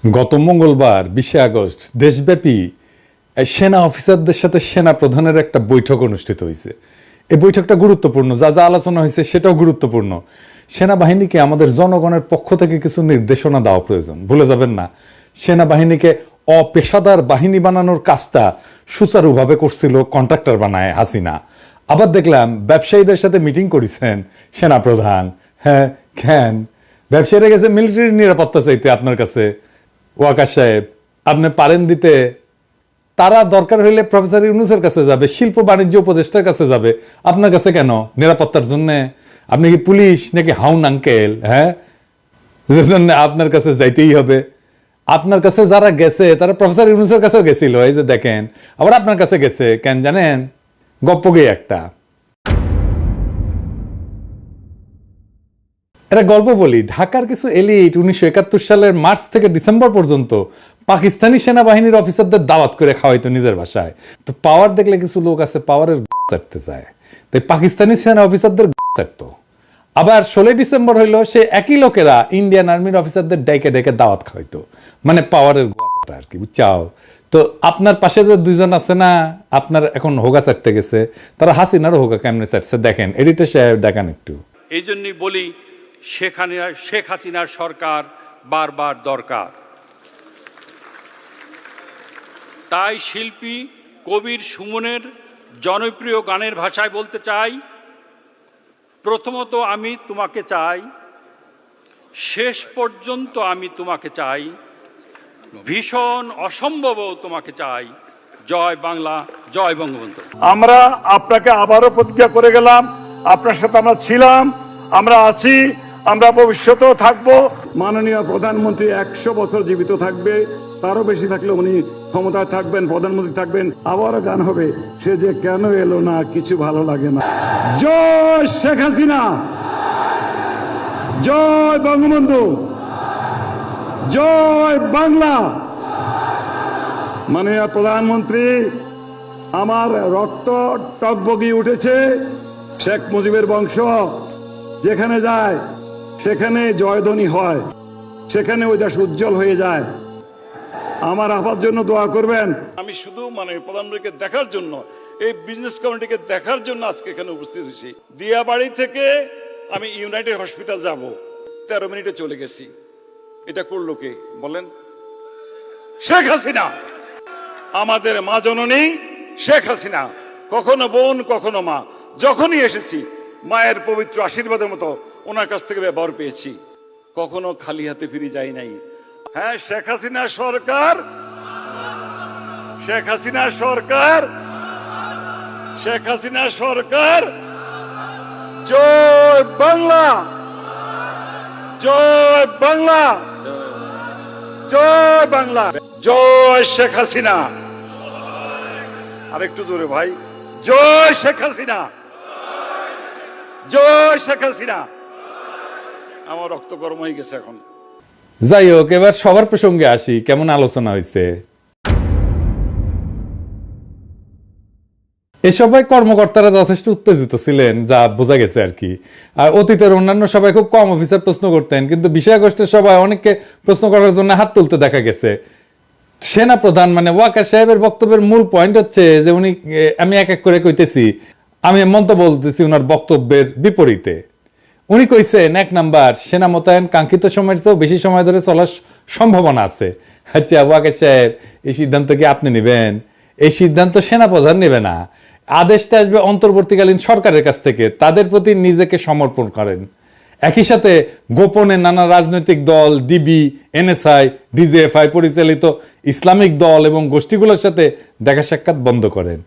গত মঙ্গলবার 20শে আগস্ট দেশব্যাপী সেনা অফিসারদের সাথে সেনা প্রধানের একটা বৈঠক অনুষ্ঠিত হয়েছে। এই বৈঠকটা গুরুত্বপূর্ণ, যা যা আলোচনা হয়েছে সেটাও গুরুত্বপূর্ণ। সেনাবাহিনীকে আমাদের জনগণের পক্ষ থেকে কিছু নির্দেশনা দেওয়া প্রয়োজন। ভুলে যাবেন না, সেনাবাহিনীকে অপেশাদার বাহিনী বানানোর কাজটা সুচারুভাবে করছিল কন্ট্রাক্টর বানায় হাসিনা। আবার দেখলাম ব্যবসায়ীদের সাথে মিটিং করেছেন সেনাপ্রধান। হ্যাঁ, কেন ব্যবসায়ীরা গেছে মিলিটারি নিরাপত্তা চাইতে আপনার কাছে? ওয়াকার সাহেব, আপনি পারেন দিতে? তারা দরকার হইলে প্রফেসর ইউনূসের কাছে যাবে, শিল্প বাণিজ্য উপদেষ্টার কাছে যাবে, আপনার কাছে কেন নিরাপত্তার জন্য? আপনি কি পুলিশ নাকি হাউন আঙ্কেল? হ্যাঁ, যে জন্য আপনার কাছে যাইতেই হবে। আপনার কাছে যারা গেছে তারা প্রফেসর ইউনূসের কাছেও গেছিল, এই যে দেখেন, আবার আপনার কাছে গেছে কেন জানেন? গপ্পগে একটা এটা গল্প বলি। ঢাকার কিছু এলিট 1971 সালের মার্চ থেকে ডিসেম্বর পর্যন্ত পাকিস্তানি সেনাবাহিনীর অফিসারদের দাওয়াত করে খাওয়াইতো নিজের বাসায়। তো পাওয়ার দেখলে কিছু লোক আছে পাওয়ারের চাটতে চায়, তাই পাকিস্তানি সেনা অফিসারদের চাটতো। আবার 16 ডিসেম্বর হইলো, সে একই লোকেরা ইন্ডিয়ান আর্মির অফিসারদের ডেকে ডেকে দাওয়াত খাওয়াইতো, মানে পাওয়ারের আর কি, বুঝছাও? তো আপনার পাশে যে দুইজন আছে না, আপনার এখন হোগা চাটতে গেছে, তারা হাসিনারও হোগা কেমনে চাটছে দেখেন, এডিটর সাহেব দেখান একটু। এই জন্যই বলি শেখ হাসিনার সরকার বারবার দরকার। তাই শিল্পী কবির সুমনের জনপ্রিয় গানের ভাষায় বলতে চাই, প্রথমত আমি তোমাকে চাই, শেষ পর্যন্ত আমি তোমাকে চাই, ভীষণ অসম্ভবও তোমাকে চাই। জয় বাংলা, জয় বঙ্গবন্ধু। আমরা আপনাকে আবারও প্রতিজ্ঞা করে গেলাম, আপনার সাথে আমরা ছিলাম, আমরা আছি, আমরা ভবিষ্যতেও থাকবো। মাননীয় প্রধানমন্ত্রী 100 বছর জীবিত থাকবে, তারও বেশি থাকলে উনি ক্ষমতায় থাকবেন, প্রধানমন্ত্রী থাকবেন। আবারও গান হবে, সে যে কেন এলো না, কিছু ভালো লাগে না। জয় শেখ হাসিনা, জয় বঙ্গবন্ধু, জয় বাংলা। মাননীয় প্রধানমন্ত্রী, আমার রক্ত টকবগিয়ে উঠেছে। শেখ মুজিবের বংশ যেখানে যায় সেখানে জয়ধ্বনি হয়, সেখানে ওই দেশ উজ্জ্বল হয়ে যায়। আমার আপার জন্য দোয়া করবেন। আমি শুধু প্রধানমন্ত্রীকে দেখার জন্য, এই বিজনেস কমিটিকে দেখার জন্য আজকে এখানে উপস্থিত হয়েছি। দিয়াবাড়ি থেকে আমি ইউনাইটেড হসপিটাল যাব, 13 মিনিটে চলে গেছি। এটা করলো কে বলেন? শেখ হাসিনা, আমাদের মা জননী শেখ হাসিনা। কখনো বোন, কখনো মা। যখনই এসেছি মায়ের পবিত্র আশীর্বাদের মতো ওনার কাছ থেকে ব্যবহার পেয়েছি, কখনো খালি হাতে ফিরে যাই নাই। হ্যাঁ, শেখ হাসিনা সরকার, শেখ হাসিনা সরকার, শেখ হাসিনা সরকার। জয় বাংলা, জয় বাংলা, জয় বাংলা, জয় শেখ হাসিনা। আরেকটু জোরে ভাই, জয় শেখ হাসিনা, জয় শেখ হাসিনা। আমার রক্ত গরম হয়ে গেছে এখন। যাই হোক, এবার সবার প্রসঙ্গে আসি। কেমন আলোচনা হয়েছে? এই সবাই কর্মকর্তারা যথেষ্ট উত্তেজিত ছিলেন, যা বোঝা গেছে আর কি। আর অতীতের অন্যান্য সবাই খুব কম অফিসার প্রশ্ন করতেন, কিন্তু 20 আগস্টের সবাই অনেককে প্রশ্ন করার জন্য হাত তুলতে দেখা গেছে। সেনা প্রধান মানে ওয়াকার সাহেবের বক্তব্যের মূল পয়েন্ট হচ্ছে যে উনি, আমি এক এক করে কইতেছি, আমি মন্তব্য বলতেছি ওনার বক্তব্যের বিপরীতে। উনি কইছেন, 1 নাম্বার, সেনা মোতায়েন কাঙ্ক্ষিত সময়ের চেয়েও বেশি সময় ধরে চলার সম্ভাবনা আছে। আচ্ছা ওয়াকার সাহেব, এই সিদ্ধান্ত কি আপনি নেবেন? এই সিদ্ধান্ত সেনা প্রধান নেবে না, আদেশটা আসবে অন্তর্বর্তীকালীন সরকারের কাছ থেকে। তাদের প্রতি নিজেকে সমর্পণ করেন। একই সাথে গোপনে নানা রাজনৈতিক দল, ডিবি, এনএসআই, ডিজিএফআই পরিচালিত ইসলামিক দল এবং গোষ্ঠীগুলোর সাথে দেখা সাক্ষাৎ বন্ধ করেন।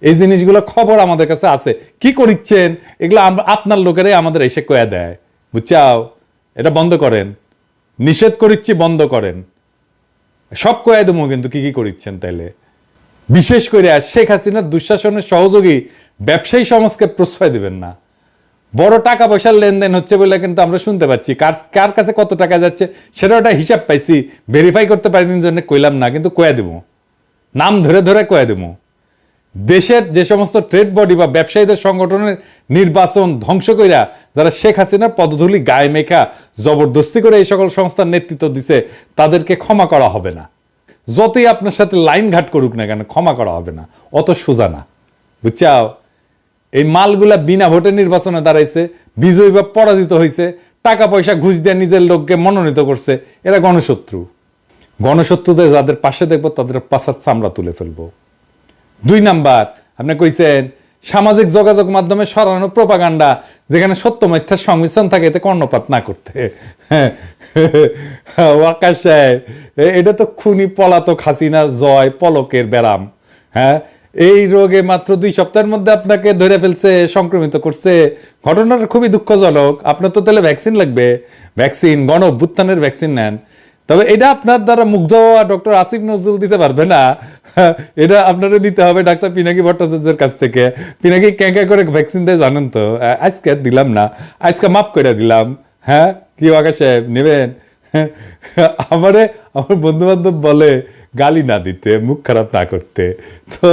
এই জিনিসগুলো খবর আমাদের কাছে আছে। কি করিচ্ছেন এগুলো আপনার লোকেরাই আমাদের এসে কয়া দেয়, বুঝছাও? এটা বন্ধ করেন, নিষেধ করিচ্ছি, বন্ধ করেন। সব কয়া দেবো কিন্তু কি কি করিচ্ছেন তাইলে। বিশেষ করে শেখ হাসিনার দুঃশাসনের সহযোগী ব্যবসায়ী সমাজকে প্রশ্রয় দিবেন না। বড় টাকা পয়সার লেনদেন হচ্ছে বলে কিন্তু আমরা শুনতে পাচ্ছি, কার কাছে কত টাকা যাচ্ছে সেটা ওটা হিসাব পাইছি, ভেরিফাই করতে পারিনি জন্য কইলাম না, কিন্তু কয়া দেবো, নাম ধরে ধরে কয়া দেবো। দেশের যে সমস্ত ট্রেড বডি বা ব্যবসায়ীদের সংগঠনের নির্বাচন ধ্বংস কইরা যারা শেখ হাসিনার পদধূলি গায়ে মেখা জবরদস্তি করে এই সকল সংস্থার নেতৃত্ব দিছে তাদেরকে ক্ষমা করা হবে না। যতই আপনার সাথে লাইন ঘাট করুক না কেন, ক্ষমা করা হবে না, অত সোজা না, বুঝছাও? এই মালগুলা বিনা ভোটে নির্বাচনে দাঁড়াইছে, বিজয়ী বা পরাজিত হয়েছে, টাকা পয়সা ঘুষ দিয়ে নিজের লোককে মনোনীত করছে, এরা গণশত্রু। গণশত্রুদের যাদের পাশে দেখবো তাদের পাশার চামড়া তুলে ফেলবো। 2 নাম্বার, আপনি কইছেন সামাজিক যোগাযোগ মাধ্যমে সরানো প্রোপাগান্ডা যেখানে সত্য মিথ্যার সংমিশ্রণ থাকে এতে কর্ণপাত না করতে। ওয়াকার সাহেব, এটা তো খুনি পলাতক হাসিনার জয় পলকের ব্যারাম। হ্যাঁ, এই রোগে মাত্র 2 সপ্তাহের মধ্যে আপনাকে ধরে ফেলছে, সংক্রমিত করছে। ঘটনাটা খুবই দুঃখজনক। আপনার তো তাহলে ভ্যাকসিন লাগবে, ভ্যাকসিন, গণ অভ্যুত্থানের ভ্যাকসিন নেন। তবে এটা আপনার দ্বারা মুগ্ধ হওয়া ডক্টর আসিফ নজরুল দিতে পারবে না, এটা আপনারা নিতে হবে ডাক্তার পিনাকি ভট্টাচার্যের কাছ থেকে। পিনাকি ক্যাঁকা করে ভ্যাকসিন দেয় জানেন তো। আজকে দিলাম না, আজকে মাফ করে দিলাম। হ্যাঁ, কি ওয়াকা সাহেব নেবেন? আমার বন্ধু বান্ধব বলে গালি না দিতে, মুখ খারাপ না করতে। তো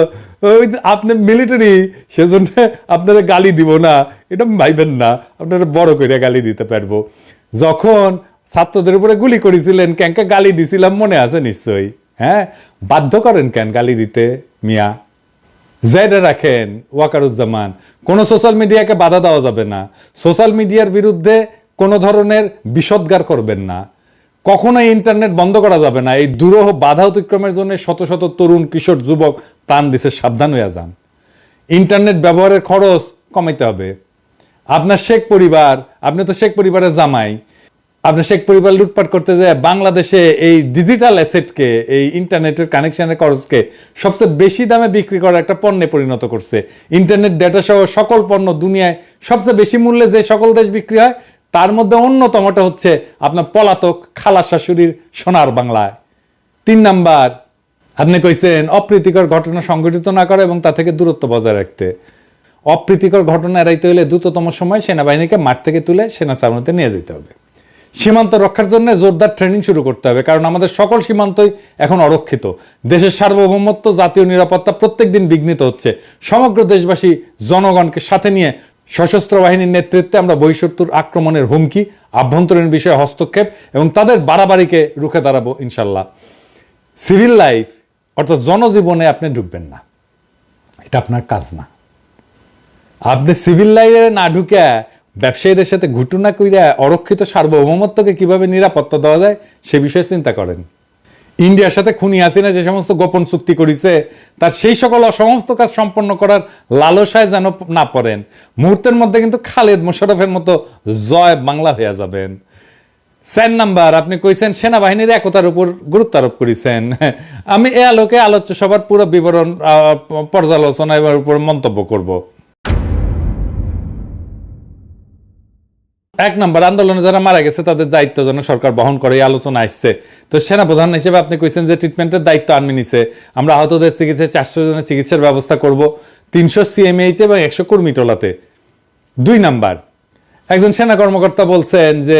ওই আপনি মিলিটারি, সেজন্য আপনারা গালি দিব না এটা ভাইবেন না, আপনারা বড় করে গালি দিতে পারবো। যখন ছাত্রদের উপরে গুলি করেছিলেন ক্যাঙ্কা গালি দিছিলাম, মনে আছে নিশ্চয়ই। হ্যাঁ, বাধ্য করেন কেন গালি দিতে মিয়া? জেডে রাখেন ওয়াকারুজ্জামান, কোনো সোশ্যাল মিডিয়াকে বাধা দেওয়া যাবে না, সোশ্যাল মিডিয়ার বিরুদ্ধে কোনো ধরনের বিষোদ্গার করবেন না, কখনোই ইন্টারনেট বন্ধ করা যাবে না। এই দুরূহ বাধা অতিক্রমের জন্য শত শত তরুণ কিশোর যুবক প্রাণ দিছে, সাবধান হয়ে যান। ইন্টারনেট ব্যবহারের খরচ কমাইতে হবে। আপনার শেখ পরিবার, আপনি তো শেখ পরিবারের জামাই, আপনি শেখ পরিবার লুটপাট করতে যায় বাংলাদেশে এই ডিজিটাল অ্যাসেটকে, এই ইন্টারনেটের কানেকশনের খরচকে সবচেয়ে বেশি দামে বিক্রি করার একটা পণ্যে পরিণত করছে। ইন্টারনেট ডেটা সহ সকল পণ্য দুনিয়ায় সবচেয়ে বেশি মূল্যে যে সকল দেশ বিক্রি হয় তার মধ্যে অন্যতমটা হচ্ছে আপনার পলাতক খালা শাশুড়ির সোনার বাংলায়। 3 নাম্বার, আপনি কইছেন অপ্রীতিকর ঘটনা সংঘটিত না করে এবং তা থেকে দূরত্ব বজায় রাখতে। অপ্রীতিকর ঘটনা এড়াইতে হলে দ্রুততম সময় সেনাবাহিনীকে মাঠ থেকে তুলে সেনা ছাউনিতে নিয়ে যেতে হবে। সীমান্ত রক্ষার জন্য জোরদার ট্রেনিং শুরু করতে হবে, কারণ আমাদের সকল সীমান্তই এখন অরক্ষিত। দেশের সার্বভৌমত্ব, জাতীয় নিরাপত্তা প্রত্যেকদিন বিঘ্নিত হচ্ছে। সমগ্র দেশবাসী জনগণকে সাথে নিয়ে সশস্ত্র বাহিনীর নেতৃত্বে আমরা বহিঃশত্রুর আক্রমণের হুমকি, আভ্যন্তরীণ বিষয়ে হস্তক্ষেপ এবং তাদের বাড়াবাড়িকে রুখে দাঁড়াবো ইনশাল্লাহ। সিভিল লাইফ অর্থাৎ জনজীবনে আপনি ঢুকবেন না, এটা আপনার কাজ না। আপনি সিভিল লাইফে না ঢুকে ব্যবসায়ীদের সাথে ঘটনা কইরা অরক্ষিত সার্বভৌমত্বকে কিভাবে নিরাপত্তা দেওয়া যায় সে বিষয়ে চিন্তা করেন। ইন্ডিয়ার সাথে খুনি হাসিনা যে সমস্ত গোপন চুক্তি করেছে তার সেই সকল অসমস্ত কাজ সম্পন্ন করার লালসায় যেন না পড়েন। মুহূর্তের মধ্যে কিন্তু খালেদ মোশাররফের মতো জয় বাংলা হয়ে যাবেন। 4 নাম্বার, আপনি কইছেন সেনাবাহিনীর একতার উপর গুরুত্ব আরোপ করেছেন। আমি এ আলোকে আলোচ্য সভার পুরো বিবরণ পর্যালোচনা এবার উপর মন্তব্য করব। 1 নাম্বার, আন্দোলনে যারা মারা গেছে তাদের দায়িত্ব যেন সরকার বহন করে, এই আলোচনা আসছে। তো সেনাপ্রধান হিসেবে আপনি কইছেন যে ট্রিটমেন্টের দায়িত্ব আর্মি নিছে, আমরা আহতদের চিকিৎসায় 400 জনের চিকিৎসার ব্যবস্থা করব, 300 সিএমএইচ এবং 100 কর্মী টোলাতে। 2 নাম্বার, একজন সেনা কর্মকর্তা বলছেন যে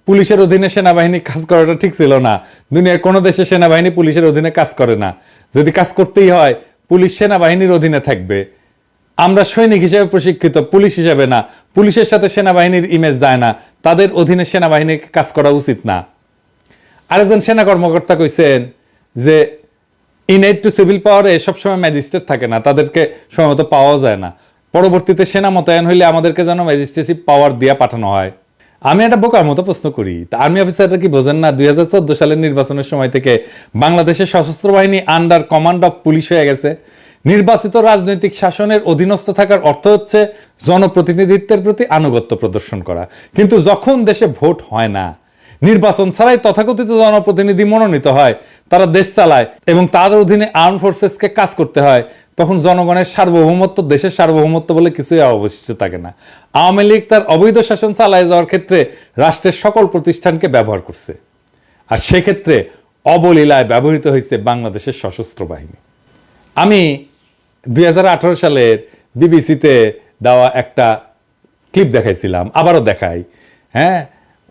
পুলিশের অধীনে সেনাবাহিনী কাজ করাটা ঠিক ছিল না। দুনিয়ার কোনো দেশে সেনাবাহিনী পুলিশের অধীনে কাজ করে না। যদি কাজ করতেই হয় পুলিশ সেনাবাহিনীর অধীনে থাকবে। আমরা সৈনিক হিসেবে প্রশিক্ষিত, পুলিশ হিসেবে না। পুলিশের সাথে সেনাবাহিনীর ইমেজ যায় না, তাদের অধীনে সেনাবাহিনীর কাজ করা উচিত না। আরেকজন সেনা কর্মকর্তা কইছেন যে ইনএড টু সিভিল পাওয়ারে সবসময় ম্যাজিস্ট্রেট থাকে না, তাদেরকে সময়মতো পাওয়া যায় না। পরবর্তীতে সেনা মোতায়েন হইলে আমাদেরকে যেন ম্যাজিস্ট্রেসি পাওয়ার দিয়া পাঠানো হয়। আমি একটা বোকার মতো প্রশ্ন করি, তা আর্মি অফিসাররা কি বোঝেন না 2014 সালের নির্বাচনের সময় থেকে বাংলাদেশের সশস্ত্র বাহিনী আন্ডার কমান্ড অফ পুলিশ হয়ে গেছে? নির্বাচিত রাজনৈতিক শাসনের অধীনস্থ থাকার অর্থ হচ্ছে জনপ্রতিনিধিত্বের প্রতি আনুগত্য প্রদর্শন করা। কিন্তু যখন দেশে ভোট হয় না, নির্বাচন ছাড়াই তথাকথিত জনপ্রতিনিধি মনোনীত হয়, তারা দেশ চালায় এবং তার অধীনে আর্ম ফোর্সেসকে কাজ করতে হয়, তখন জনগণের সার্বভৌমত্ব, দেশের সার্বভৌমত্ব বলে কিছুই অবশিষ্ট থাকে না। আওয়ামী লীগ তার অবৈধ শাসন চালায় যাওয়ার ক্ষেত্রে রাষ্ট্রের সকল প্রতিষ্ঠানকে ব্যবহার করছে, আর সেক্ষেত্রে অবলীলায় ব্যবহৃত হয়েছে বাংলাদেশের সশস্ত্র বাহিনী। আমি 2018 সালের বিবিসিতে দেওয়া একটা ক্লিপ দেখাইছিলাম, আবারও দেখাই। হ্যাঁ,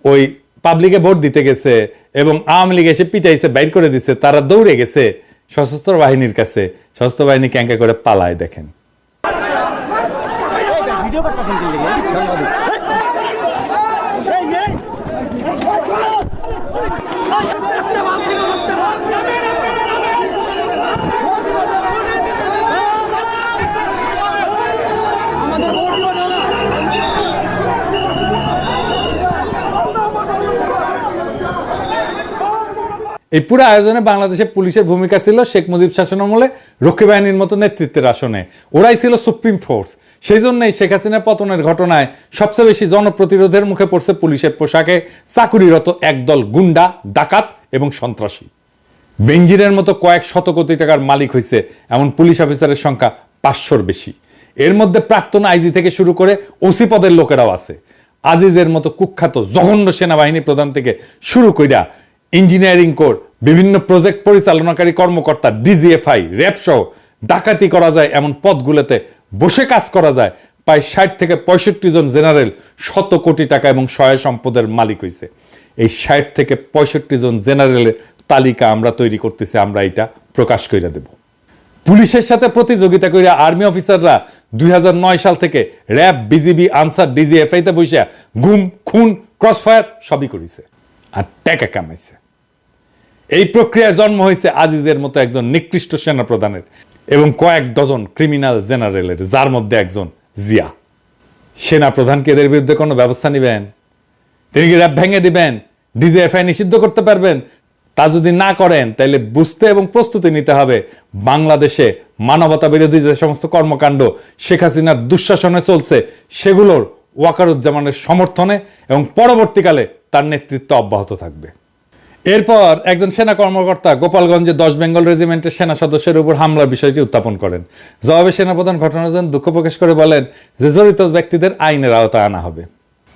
ওই পাবলিকে ভোট দিতে গেছে এবং আওয়ামী লীগ এসে পিটাইছে, বাইর করে দিচ্ছে, তারা দৌড়ে গেছে সশস্ত্র বাহিনীর কাছে, সশস্ত্র বাহিনী ক্যাঙ্কা করে পালায় দেখেন। এই পুরো আয়োজনে বাংলাদেশের পুলিশের ভূমিকা ছিল শেখ মুজিব শাসনামলে রক্ষী বাহিনীর মতো নেতৃত্বের আসনে, ওরাই ছিল সুপ্রিম ফোর্স। সেই জন্যই শেখ হাসিনার পতনের ঘটনায় সবচেয়ে বেশি জনপ্রতিরোধের মুখে পড়ছে পুলিশের পোশাকে চাকুরিরত একদল গুন্ডা, ডাকাত এবং সন্ত্রাসী। বেনজিরের মতো কয়েক শত কোটি টাকার মালিক হয়েছে এমন পুলিশ অফিসারের সংখ্যা 500-র বেশি। এর মধ্যে প্রাক্তন আইজি থেকে শুরু করে ওসি পদের লোকেরাও আছে। আজিজের মতো কুখ্যাত জঘন্য সেনাবাহিনী প্রধান থেকে শুরু কইরা ইঞ্জিনিয়ারিং কোর, বিভিন্ন প্রজেক্ট পরিচালনাকারী কর্মকর্তা, ডিজিএফআই, র্যাব সহ ডাকাতি করা যায় এমন পদগুলোতে বসে কাজ করা যায় প্রায় 60 থেকে 65 জন জেনারেল শত কোটি টাকা এবং সহায় সম্পদের মালিক হয়েছে। এই 60 থেকে 65 জন জেনারেলের তালিকা আমরা তৈরি করতেছি, আমরা এটা প্রকাশ করে দেব। পুলিশের সাথে প্রতিযোগিতা করে আর্মি অফিসাররা 2009 সাল থেকে র্যাব, বিজিবি, আনসার, ডিজিএফআইতে বসে গুম, খুন, ক্রসফায়ার সবই করেছে আর টাকা কামাইছে। এই প্রক্রিয়ায় জন্ম হয়েছে আজিজের মতো একজন নিকৃষ্ট সেনা প্রধানের এবং কয়েক ডজন ক্রিমিনাল জেনারেলের, যার মধ্যে একজন জিয়া। সেনা প্রধানকে এদের বিরুদ্ধে কোনো ব্যবস্থা নেবেন? তিনি কি র্যাব ভেঙে দিবেন? ডিজিএফআই নিষিদ্ধ করতে পারবেন? তা যদি না করেন তাহলে বুঝতে এবং প্রস্তুতি নিতে হবে বাংলাদেশে মানবতা বিরোধী যে সমস্ত কর্মকাণ্ড শেখ হাসিনার দুঃশাসনে চলছে সেগুলোর ওয়াকারুজ্জামানের সমর্থনে এবং পরবর্তীকালে তার নেতৃত্ব অব্যাহত থাকবে। এরপর একজন সেনা কর্মকর্তা গোপালগঞ্জে 10 বেঙ্গল রেজিমেন্টের সেনা সদস্যের উপর হামলার বিষয়টি উত্থাপন করেন। জবাবে সেনাপ্রধান ঘটনার জন্য দুঃখ প্রকাশ করে বলেন যে জড়িত ব্যক্তিদের আইনের আওতায় আনা হবে।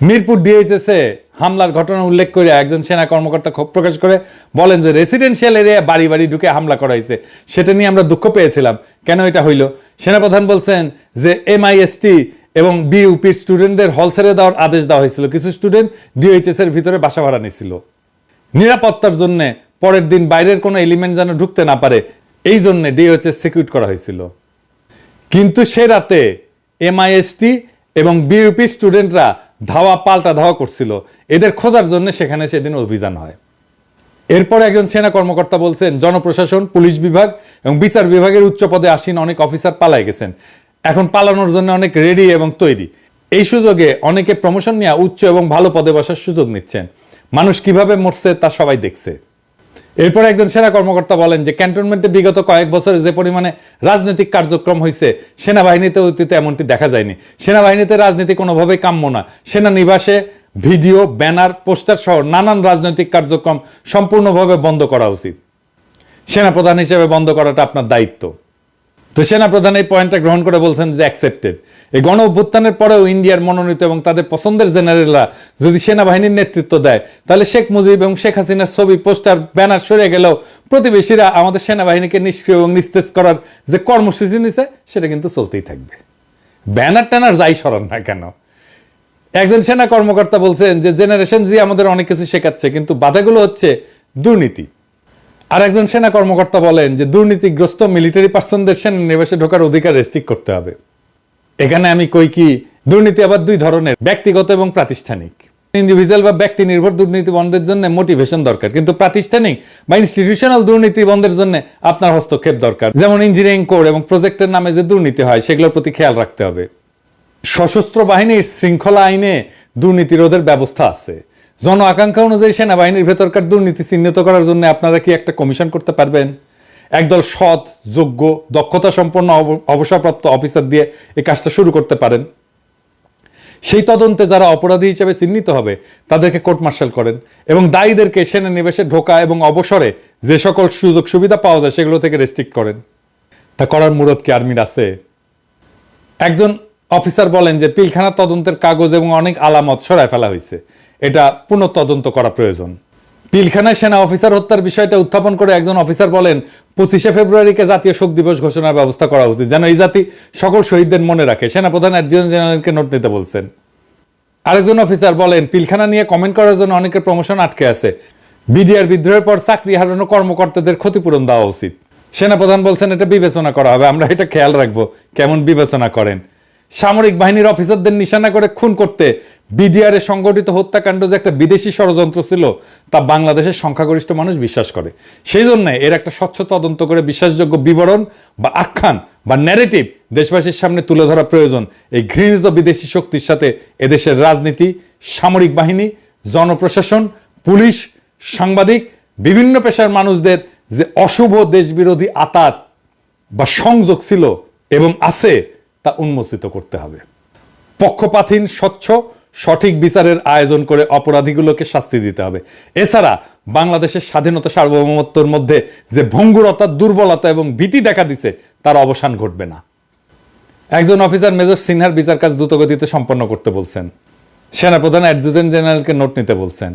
মিরপুর ডিএইচএসে হামলার ঘটনা উল্লেখ করে একজন সেনা কর্মকর্তা ক্ষোভ প্রকাশ করে বলেন যে রেসিডেন্সিয়াল এরিয়া বাড়ি বাড়ি ঢুকে হামলা করা হয়েছে, সেটা নিয়ে আমরা দুঃখ পেয়েছিলাম, কেন এটা হইল? সেনাপ্রধান বলছেন যে এমআইএসটি এবং বিইউপির স্টুডেন্টদের হল ছেড়ে দেওয়ার আদেশ দেওয়া হয়েছিল, কিছু স্টুডেন্ট ডিএইচএস এর ভিতরে বাসা ভাড়া নিয়েছিল নিরাপত্তার জন্য, পরের দিন বাইরের কোনো এলিমেন্ট যেন ঢুকতে না পারে, এই জন্য ডিএইচএস সিকিউর করা হয়েছিল। কিন্তু সে রাতে এমআইএসটি এবং বিইউপি স্টুডেন্টরা পাল্টা ধাওয়া করছিল, এদের খোঁজার জন্য সেখানে সেদিন অভিযান হয়। এরপর একজন সেনা কর্মকর্তা বলছেন জনপ্রশাসন, পুলিশ বিভাগ এবং বিচার বিভাগের উচ্চ পদে আসীন অনেক অফিসার পালায় গেছেন, এখন পালানোর জন্য অনেক রেডি এবং তৈরি। এই সুযোগে অনেকে প্রমোশন নিয়ে উচ্চ এবং ভালো পদে বসার সুযোগ নিচ্ছেন। মানুষ কিভাবে মরছে তা সবাই দেখছে। এরপর একজন সেনা কর্মকর্তা বলেন যে ক্যান্টনমেন্টে বিগত কয়েক বছরে যে পরিমাণে রাজনৈতিক কার্যক্রম হয়েছে সেনাবাহিনীতে অতীতে এমনটি দেখা যায়নি। সেনাবাহিনীতে রাজনীতি কোনোভাবেই কাম্য না। সেনানিবাসে ভিডিও, ব্যানার, পোস্টার সহ নানান রাজনৈতিক কার্যক্রম সম্পূর্ণভাবে বন্ধ করা উচিত। সেনাপ্রধান হিসেবে বন্ধ করাটা আপনার দায়িত্ব। তো সেনাপ্রধান এই পয়েন্টটা গ্রহণ করে বলছেন যে অ্যাকসেপ্টেড। এই গণ অভ্যুত্থানের পরেও ইন্ডিয়ার মনোনীত এবং তাদের পছন্দের জেনারেলরা যদি সেনাবাহিনীর নেতৃত্ব দেয় তাহলে শেখ মুজিব এবং শেখ হাসিনার ছবি, পোস্টার, ব্যানার সরে গেলেও প্রতিবেশীরা আমাদের সেনাবাহিনীকে নিষ্ক্রিয় এবং নিস্তেজ করার যে কর্মসূচি নিছে সেটা কিন্তু চলতেই থাকবে, ব্যানার ট্যানার যাই সরান না কেন। একজন সেনা কর্মকর্তা বলছেন যে জেনারেশন জি আমাদের অনেক কিছু শেখাচ্ছে, কিন্তু বাধাগুলো হচ্ছে দুর্নীতি। আর একজন সেনা কর্মকর্তা বলেন যে দুর্নীতিগ্রস্ত মিলিটারি পার্সনদের সেনানিবাসে ঢোকার অধিকার রেস্ট্রিক্ট করতে হবে। এখানে আমি কই কি, দুর্নীতি আবার দুই ধরনের, ব্যক্তিগত এবং প্রাতিষ্ঠানিক। ইন্ডিভিজুয়াল বা ব্যক্তি নির্ভর দুর্নীতি বন্ধের জন্য মোটিভেশন দরকার, কিন্তু প্রাতিষ্ঠানিক বা ইনস্টিটিউশনাল দুর্নীতি বন্ধের জন্য আপনার হস্তক্ষেপ দরকার। যেমন ইঞ্জিনিয়ারিং কোড এবং প্রজেক্টের নামে যে দুর্নীতি হয় সেগুলোর প্রতি খেয়াল রাখতে হবে। সশস্ত্র বাহিনীর শৃঙ্খলা আইনে দুর্নীতি রোধের ব্যবস্থা আছে। জন আকাঙ্ক্ষা অনুযায়ী সেনাবাহিনীর ভেতরকার দুর্নীতি চিহ্নিত করার জন্য আপনারা কি একটা কমিশন করতে পারবেন? একদল সৎ, যোগ্য, দক্ষতা সম্পন্ন অবসরপ্রাপ্ত অফিসার দিয়ে এই কাজটা শুরু করতে পারেন। সেই তদন্তে যারা অপরাধী হিসেবে চিহ্নিত হবে তাদেরকে কোর্ট মার্শাল করেন এবং দায়ীদেরকে সেনানিবাসে ঢোকা এবং অবসরে যে সকল সুযোগ সুবিধা পাওয়া যায় সেগুলো থেকে রেস্ট্রিক্ট করেন। তা করার মুরত কি আর্মির আছে? একজন অফিসার বলেন যে পিলখানা তদন্তের কাগজ এবং অনেক আলামত সরায় ফেলা হয়েছে, এটা পুনঃ তদন্ত করা প্রয়োজন। পিলখানায় সেনা অফিসার হত্যার বিষয়টা উত্থাপন করে একজন অফিসার বলেন 25শে ফেব্রুয়ারিকে জাতীয় শোক দিবস ঘোষণার ব্যবস্থা করা উচিত, যেন এই জাতি সকল শহীদদের মনে রাখে। সেনাপ্রধান অ্যাডজুটেন্ট জেনারেলকে নোট নিতে বলছেন। আরেকজন অফিসার বলেন পিলখানা নিয়ে কমেন্ট করার জন্য অনেকের প্রমোশন আটকে আছে, বিডিআর বিদ্রোহের পর চাকরি হারানো কর্মকর্তাদের ক্ষতিপূরণ দেওয়া উচিত। সেনাপ্রধান বলছেন এটা বিবেচনা করা হবে, আমরা এটা খেয়াল রাখবো কেমন বিবেচনা করেন। সামরিক বাহিনীর অফিসারদের নিশানা করে খুন করতে বিডিআর এ সংগঠিত হত্যাকাণ্ড যে একটা বিদেশি ষড়যন্ত্র ছিল তা বাংলাদেশের সংখ্যাগরিষ্ঠ মানুষ বিশ্বাস করে। সেই জন্য এর একটা স্বচ্ছ তদন্ত করে বিশ্বাসযোগ্য বিবরণ বা আখ্যান বা ন্যারেটিভ দেশবাসীর সামনে তুলে ধরা প্রয়োজন। এই ঘৃণিত বিদেশি শক্তির সাথে এদেশের রাজনীতি, সামরিক বাহিনী, জনপ্রশাসন, পুলিশ, সাংবাদিক, বিভিন্ন পেশার মানুষদের যে অশুভ দেশবিরোধী আতাত বা সংযোগ ছিল এবং আছে তা উন্মোচিত করতে হবে। পক্ষপাতহীন, স্বচ্ছ, সঠিক বিচারের আয়োজন করে অপরাধীগুলোকে শাস্তি দিতে হবে। এছাড়া বাংলাদেশের স্বাধীনতা সার্বভৌমত্বের মধ্যে যে ভঙ্গুরতা, দুর্বলতা এবং ভীতি দেখা দিছে তার অবসান ঘটবে না। একজন অফিসার মেজর সিনহার বিচার কাজ দ্রুতগতিতে সম্পন্ন করতে বলছেন। সেনাপ্রধান অ্যাডজুটেন্ট জেনারেলকে নোট নিতে বলছেন।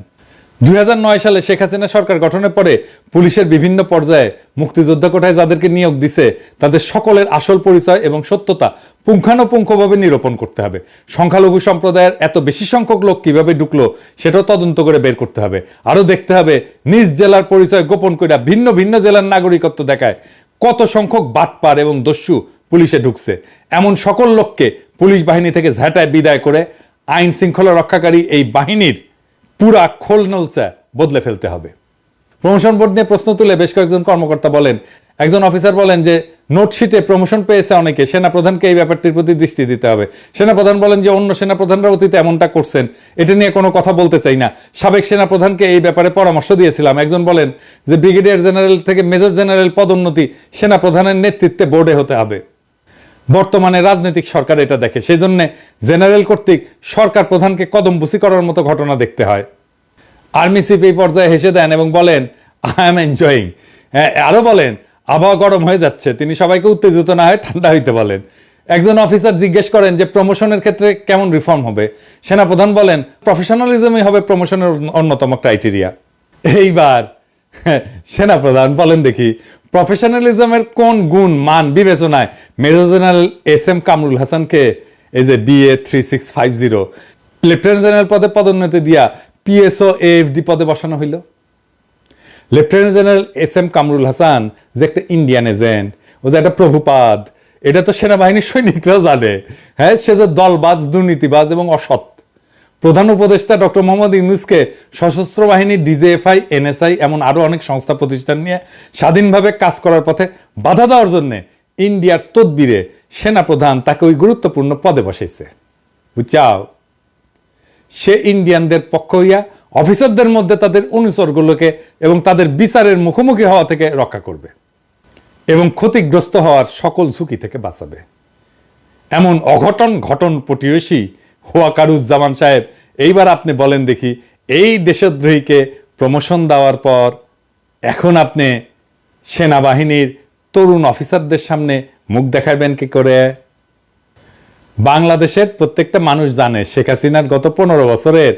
2009 সালে শেখ হাসিনা সরকার গঠনের পরে পুলিশের বিভিন্ন পর্যায়ে মুক্তিযোদ্ধা কোটায় যাদেরকে নিয়োগ দিছে তাদের সকলের আসল পরিচয় এবং সত্যতা পুঙ্খানুপুঙ্খভাবে নিরূপণ করতে হবে। সংখ্যালঘু সম্প্রদায়ের এত বেশি সংখ্যক লোক কিভাবে ঢুকলো সেটাও তদন্ত করে বের করতে হবে। আরও দেখতে হবে নিজ জেলার পরিচয় গোপন করে ভিন্ন ভিন্ন জেলার নাগরিকত্ব দেখায় কত সংখ্যক বাটপার এবং দস্যু পুলিশে ঢুকছে। এমন সকল লোককে পুলিশ বাহিনী থেকে ঝাঁটায় বিদায় করে আইন শৃঙ্খলা রক্ষাকারী এই বাহিনীর পুরা খোল নলচা বদলে ফেলতে হবে। প্রমোশন বোর্ড নিয়ে প্রশ্ন তুলে বেশ কয়েকজন কর্মকর্তা বলেন, একজন অফিসার বলেন যে নোটশিটে প্রমোশন পেয়েছে অনেকে, সেনাপ্রধানকে এই ব্যাপারটির প্রতি দৃষ্টি দিতে হবে। সেনাপ্রধান বলেন যে অন্য সেনাপ্রধানরা অতীতে এমনটা করছেন, এটা নিয়ে কোনো কথা বলতে চাই না, সাবেক সেনাপ্রধানকে এই ব্যাপারে পরামর্শ দিয়েছিলাম। একজন বলেন যে ব্রিগেডিয়ার জেনারেল থেকে মেজর জেনারেল পদোন্নতি সেনাপ্রধানের নেতৃত্বে বোর্ডে হতে হবে। বর্তমানে রাজনৈতিক সরকার এটা দেখে, সেই জন্য জেনারেল কর্তৃক সরকার প্রধানকে কদমবুসি করার মতো ঘটনা দেখতে হয়। আর্মি চিফ এই পর্যায়ে হেসে দেন এবং বলেন আই এম এনজয়িং। আরো বলেন আবহাওয়া গরম হয়ে যাচ্ছে, তিনি সবাইকে উত্তেজিত না হয়ে ঠান্ডা হইতে বলেন। একজন অফিসার জিজ্ঞেস করেন যে প্রমোশনের ক্ষেত্রে কেমন রিফর্ম হবে। সেনাপ্রধান বলেন প্রফেশনালিজমই হবে প্রমোশনের অন্যতম ক্রাইটেরিয়া। এইবার সেনাপ্রধান বলেন দেখি প্রফেশনালিজমের কোন গুণ মান বিবেচনায় মেজর জেনারেল SM কামরুল হাসানকে এই যে BA 3650 লেফটেন্যান্ট জেনারেল পদে পদোন্নতি দিয়া PSO AFD পদে বসানো হইল। Lieutenant general SM Kamrul Hasan যে একটা ইন্ডিয়ান এজেন্ট, ও যে একটা প্রভুপাদ, এটা তো সেনাবাহিনীর সৈনিকরাও জানে। হ্যাঁ, সে যে দলবাজ, দুর্নীতিবাজ এবং অসৎ। প্রধান উপদেষ্টা ডক্টর মোহাম্মদ ইউনূসকে সশস্ত্র বাহিনী, DJFI, NSI এমন আরো অনেক সংস্থা প্রতিষ্ঠান নিয়ে স্বাধীনভাবে কাজ করার পথে বাধা দেওয়ার জন্য ইন্ডিয়ার তদবিরে সেনাপ্রধান তাকে ওই গুরুত্বপূর্ণ পদে বসাইছে। বুঝছাও, সে ইন্ডিয়ানদের পক্ষ হইয়া অফিসারদের মধ্যে তাদের অনুচরগুলোকে এবং তাদের বিচারের মুখোমুখি হওয়া থেকে রক্ষা করবে এবং ক্ষতিগ্রস্ত হওয়ার সকল ঝুঁকি থেকে বাঁচাবে। এমন অঘটন ঘটন পটিয়সী ওয়াকারুজ্জামান সাহেব, এইবার আপনি বলেন দেখি এই দেশদ্রোহীকে প্রমোশন দেওয়ার পর এখন আপনি সেনাবাহিনীর তরুণ অফিসারদের সামনে মুখ দেখাবেন কি করে? বাংলাদেশের প্রত্যেকটা মানুষ জানে শেখ হাসিনার গত 15 বছরের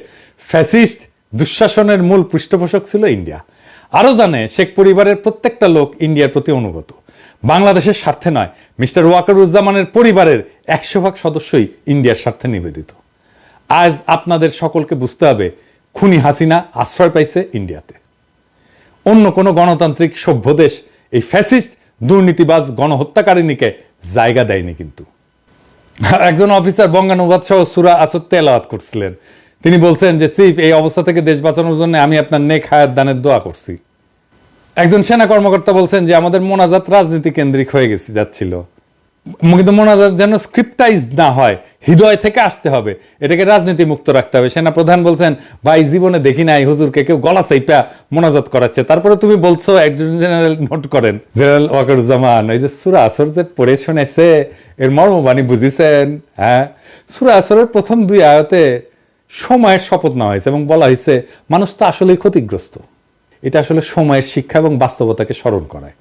ফ্যাসিস্ট দুঃশাসনের মূল পৃষ্ঠপোষক ছিল ইন্ডিয়া। আরো জানে শেখ পরিবারের প্রত্যেকটা লোক ইন্ডিয়ার প্রতি অনুগত, বাংলাদেশের স্বার্থে নয়। মিস্টার ওয়াকারুজ্জামানের পরিবারের 100% সদস্যই ইন্ডিয়ার স্বার্থে নিবেদিত। আজ আপনাদের সকলকে বুঝতে হবে খুনি হাসিনা আশ্রয় পাইছে ইন্ডিয়াতে। অন্য কোনো গণতান্ত্রিক সভ্য দেশ এই ফ্যাসিস্ট দুর্নীতিবাজ গণহত্যাকারিণীকে জায়গা দেয়নি। কিন্তু একজন অফিসার বঙ্গানুবাদ সহ সূরা আসর তেলাওয়াত করছিলেন। তিনি বলছেন যে চিফ, এই অবস্থা থেকে দেশ বাঁচানোর জন্য আমি আপনার নেক হায়াত দানের দোয়া করছি। একজন সেনা কর্মকর্তা বলছেন যে আমাদের মোনাজাত রাজনীতি কেন্দ্রিক হয়ে যাচ্ছিল, কিন্তু মোনাজাত যেন স্ক্রিপ্টাইজ না হয়, হৃদয় থেকে আসতে হবে, এটাকে রাজনীতি মুক্ত রাখতে হবে। সেনা প্রধান বলছেন ভাই জীবনে দেখি নাই হুজুরকে কেউ গলা চাইপা মোনাজাত করাচ্ছে, তারপরে তুমি বলছো একজন জেনারেল নোট করেন জেনারেল ওয়াকারুজ্জামান এই যে সূরা আসর যে পড়ে শুনেছে এর মর্মবাণী বুঝিছেন? হ্যাঁ, সূরা আসরের প্রথম 2 আয়াতে সময়ের শপথ নেওয়া হয়েছে এবং বলা হয়েছে মানুষ তো আসলেই ক্ষতিগ্রস্ত। এটা আসলে সময়ের শিক্ষা এবং বাস্তবতাকে স্মরণ করায়।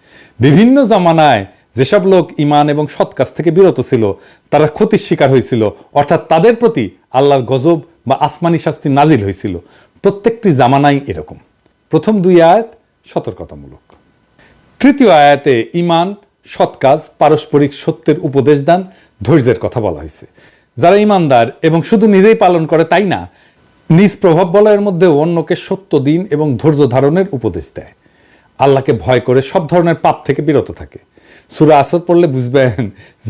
বিভিন্ন জামানায় যেসব লোক ঈমান এবং সৎ কাজ থেকে বিরত ছিল তারা ক্ষতির শিকার হয়েছিল, অর্থাৎ তাদের প্রতি আল্লাহর গজব বা আসমানি শাস্তি নাজিল হয়েছিল। প্রত্যেকটি জামানাই এরকম। প্রথম 2 আয়াত সতর্কতামূলক। তৃতীয় আয়াতে ঈমান, সৎ কাজ, পারস্পরিক সত্যের উপদেশ দান, ধৈর্যের কথা বলা হয়েছে। যারা ঈমানদার এবং শুধু নিজেই পালন করে তাই না, নিজ প্রভাব বলয়ের মধ্যে অন্যকে সত্য দিন এবং ধৈর্য ধারণের উপদেশ দেয়। আল্লাহকে ভয় করে সব ধরনের পাপ থেকে বিরত থাকে। সূরা আসর পড়লে বুঝবেন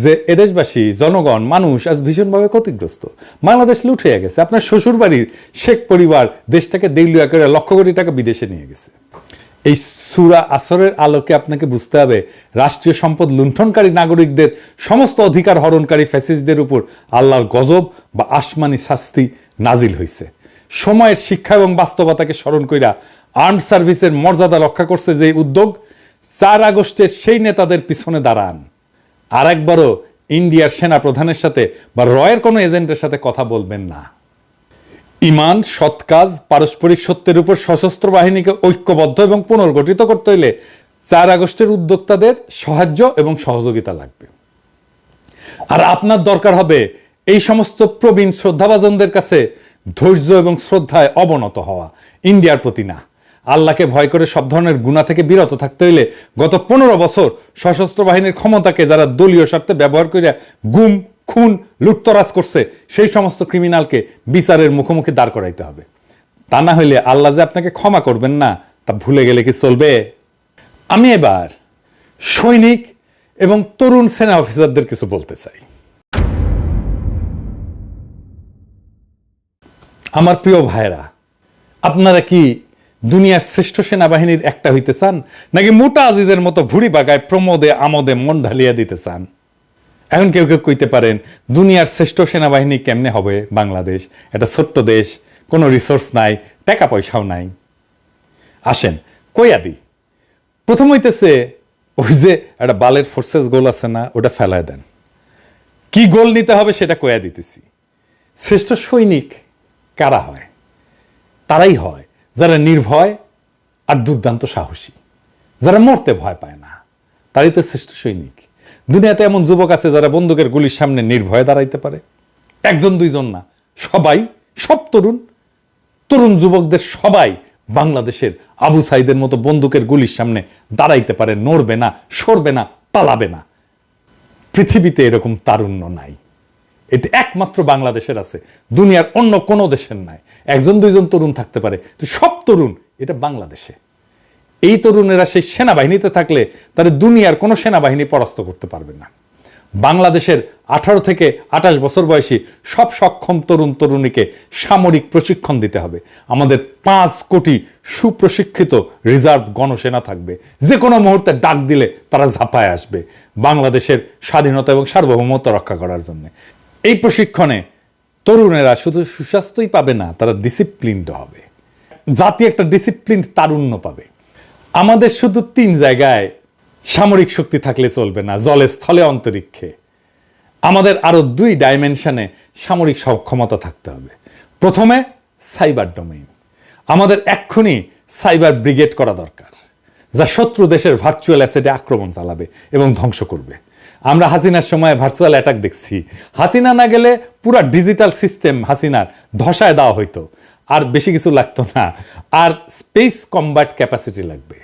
যে এদেশবাসী, জনগণ, মানুষ আজ ভীষণভাবে ক্ষতিগ্রস্ত। বাংলাদেশ লুট হয়ে গেছে। আপনার শ্বশুর বাড়ির শেখ পরিবার দেশটাকে দেউলিয়া করে লক্ষ কোটি টাকা বিদেশে নিয়ে গেছে। এই সূরা আসরের আলোকে আপনাকে বুঝতে হবে রাষ্ট্রীয় সম্পদ লুণ্ঠনকারী নাগরিকদের, সমস্ত অধিকার হরণকারী ফ্যাসিস্টদের উপর আল্লাহর গজব বা আসমানি শাস্তি নাজিল হয়েছে। সময়ের শিক্ষা এবং বাস্তবতাকে স্মরণ কইরা আর্মড সার্ভিসের মর্যাদা রক্ষা করছে যে উদ্যোগ, 4 আগস্টের সেই নেতাদের পিছনে দাঁড়ান। আর একবারও ইন্ডিয়ার সেনা প্রধানের সাথে বা রয়ের কোনো এজেন্টের সাথে কথা বলবেন না। ইমান, সৎ কাজ, পারস্পরিক সত্যের উপর সশস্ত্র বাহিনীকে ঐক্যবদ্ধ এবং পুনর্গঠিত করতে হইলে 4 আগস্টের উদ্যোক্তাদের সাহায্য এবং সহযোগিতা লাগবে। আর আপনার দরকার হবে এই সমস্ত প্রবীণ শ্রদ্ধাভাজনদের কাছে ধৈর্য এবং শ্রদ্ধায় অবনত হওয়া, ইন্ডিয়ার প্রতি না। আল্লাহকে ভয় করে সব ধরনের গুনাহ থেকে বিরত থাকতে হইলে গত 15 বছর সশস্ত্র বাহিনীর ক্ষমতাকে যারা দলীয় স্বার্থে ব্যবহার করে গুম, খুন, লুটতরাজ করছে, সেই সমস্ত ক্রিমিনালকে বিচারের মুখোমুখি দাঁড় করাইতে হবে। তা না হইলে আল্লাহ যে আপনাকে ক্ষমা করবেন না, তা ভুলে গেলে কি চলবে? আমি এবার সৈনিক এবং তরুণ সেনা অফিসারদের কিছু বলতে চাই। আমার প্রিয় ভাইরা, আপনারা কি দুনিয়ার শ্রেষ্ঠ সেনাবাহিনীর একটা হইতে চান, নাকি মোটা আজিজের মতো ভুড়ি বাগায় প্রমোদে আমোদে মন ঢালিয়া দিতে চান? এখন কেউ কেউ কইতে পারেন দুনিয়ার শ্রেষ্ঠ সেনাবাহিনী কেমনে হবে? বাংলাদেশ একটা ছোট্ট দেশ, কোনো রিসোর্স নাই, টাকা পয়সাও নাই। আসেন কইয়া দিই। প্রথম হইতেছে ওই যে একটা বালের ফোর্সেস গোল আছে না, ওটা ফেলায় দেন। কি গোল নিতে হবে সেটা কইয়া দিতেছি। শ্রেষ্ঠ সৈনিক কারা হয়? তারাই হয় যারা নির্ভয় আর দুর্দান্ত সাহসী, যারা মরতে ভয় পায় না, তারই তো শ্রেষ্ঠ সৈনিক। দুনিয়াতে এমন যুবক আছে যারা বন্দুকের গুলির সামনে নির্ভয়ে দাঁড়াইতে পারে। 1 2 জন না, সবাই, সব তরুণ যুবকদের সবাই বাংলাদেশের আবু সাইদের মতো বন্দুকের গুলির সামনে দাঁড়াইতে পারে, নড়বে না, সরবে না, পালাবে না। পৃথিবীতে এরকম তারুণ্য নাই, এটা একমাত্র বাংলাদেশের আছে, দুনিয়ার অন্য কোনো দেশের নাই। 1 2 জন তরুণ থাকতে পারে, তো সব তরুণ এটা বাংলাদেশে। এই তরুণেরা সেই সেনাবাহিনীতে থাকলে তাদের দুনিয়ার কোনো সেনাবাহিনী পরাস্ত করতে পারবে না। বাংলাদেশের 18 থেকে 28 বছর বয়সী সব সক্ষম তরুণ তরুণীকে সামরিক প্রশিক্ষণ দিতে হবে। আমাদের 5 কোটি সুপ্রশিক্ষিত রিজার্ভ গণসেনা থাকবে, যে কোনো মুহূর্তে ডাক দিলে তারা ঝাঁপায় আসবে বাংলাদেশের স্বাধীনতা এবং সার্বভৌমত্ব রক্ষা করার জন্য। এই প্রশিক্ষণে তরুণেরা শুধু সুস্বাস্থ্যই পাবে না, তারা ডিসিপ্লিনড হবে। জাতি একটা ডিসিপ্লিন তারুণ্য পাবে। আমাদের শুধু 3 জায়গায় সামরিক শক্তি থাকলে চলবে না, জলে, স্থলে, অন্তরিক্ষে। আমাদের আরো 2 ডাইমেনশনে সামরিক সক্ষমতা থাকতে হবে। প্রথমে সাইবার ডোমেইন। আমাদের এক্ষুনি সাইবার ব্রিগেড করা দরকার, যা শত্রু দেশের ভার্চুয়াল অ্যাসেটে আক্রমণ চালাবে এবং ধ্বংস করবে। আমরা হাসিনার সময় ভার্চুয়াল অ্যাটাক দেখছি। হাসিনা না গেলে পুরো ডিজিটাল সিস্টেম হাসিনার ধসায় দেওয়া হইতো, আর বেশি কিছু লাগতো না। আর স্পেস কম্ব্যাট ক্যাপাসিটি লাগবে।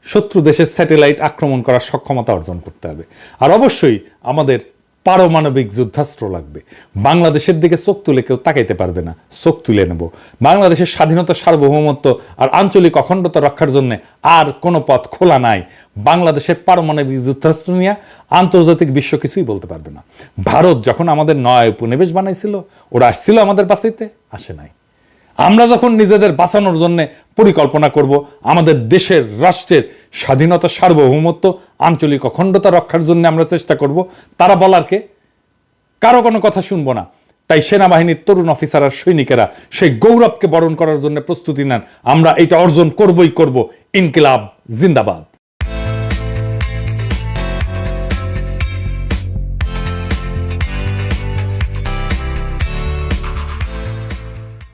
শত্রু দেশের স্যাটেলাইট আক্রমণ করার সক্ষমতা অর্জন করতে হবে। আর অবশ্যই আমাদের পারমাণবিক যুদ্ধাস্ত্র লাগবে। বাংলাদেশের দিকে চোখ তুলে কেউ তাকাইতে পারবে না, চোখ তুলে নেব। বাংলাদেশের স্বাধীনতা, সার্বভৌমত্ব আর আঞ্চলিক অখণ্ডতা রক্ষার জন্য আর কোনো পথ খোলা নাই। বাংলাদেশের পারমাণবিক যুদ্ধাস্ত্র নিয়ে আন্তর্জাতিক বিশ্ব কিছুই বলতে পারবে না। ভারত যখন আমাদের নয় উপনিবেশ বানাইছিল, ওরা আসছিল আমাদের বাঁচাইতে? আসে নাই। আমরা যখন নিজেদের বাঁচানোর জন্য পরিকল্পনা করব, আমাদের দেশের, রাষ্ট্রের স্বাধীনতা, সার্বভৌমত্ব, আঞ্চলিক অখণ্ডতা রক্ষার জন্য আমরা চেষ্টা করব, তারা বলার কে? কারো কোনো কথা শুনবো না। তাই সেনাবাহিনীর তরুণ অফিসার আর সৈনিকেরা সেই গৌরবকে বরণ করার জন্য প্রস্তুতি নেন। আমরা এটা অর্জন করবই করব। ইনকিলাব জিন্দাবাদ।